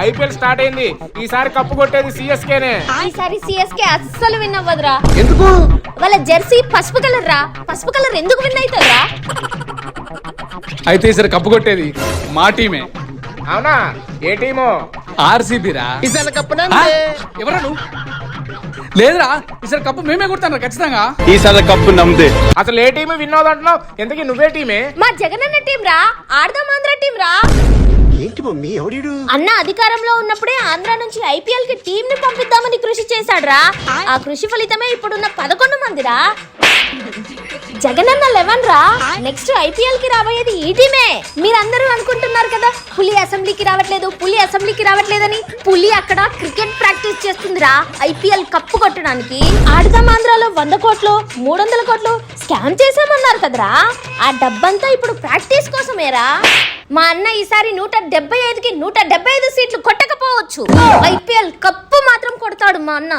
IPL start అయింది. ఈసారి cup కొట్టేది సిఎస్కేనే. ఈసారి సిఎస్కే అస్సలు విన్ అవ్వదురా. ఎందుకు? వాళ్ళ జెర్సీ పసుపు కలర్ రా. పసుపు కలర్ ఎందుకు విన్ అవుతుందిరా? అయితే ఈసారి కప్పు కొట్టేది మా టీమే. అవునా? ఏ టీము? ఆర్సీబీ రా. ఈసారి కప్పు ఎవరా నువ్వు? లేదురా, ఈసారి కప్పు మేమే కొడతాను ఖచ్చితంగా. ఈసారి కప్పు నమ్మదే. అసలు ఏ టీము విన్ అవుదంటున్నావు? ఎందుకు నువ్వే టీమే? మా జగనన్న టీం రా. ఆడదాం ఆంధ్ర టీం రా. ఏంటి మమ్మీ ఎవడు? అన్న అధికారంలో ఉన్నప్పుడే ఆంధ్ర నుంచి ఐపీఎల్ కి టీం ని పంపిద్దామని కృషి చేశాడ్రా. ఆ కృషి ఫలితమే ఇప్పుడున్న 11 మందిరా. జగనన్న 11 రా. నెక్స్ట్ ఐపీఎల్ కి రాబోయేది ఈ టీమే. మీరందరూ అనుకుంటున్నారు కదా పులి అసెంబ్లీకి రావట్లేదని. పులి అక్కడ క్రికెట్ ప్రాక్టీస్ చేస్తుందిరా ఐపీఎల్ కప్పు కొట్టడానికి. ఆడదాం ఆంధ్రాలో 100 కోట్లు 300 కోట్లు స్కామ్ చేసామన్నారు కదరా. ఆ డబ్బంతా ఇప్పుడు ప్రాక్టీస్ కోసమేరా. మా అన్న ఈసారి 175కి 175 సీట్లు కొట్టకపోవచ్చు. ఐపీఎల్ కప్పు మాత్రం కొడతాడు మా అన్న.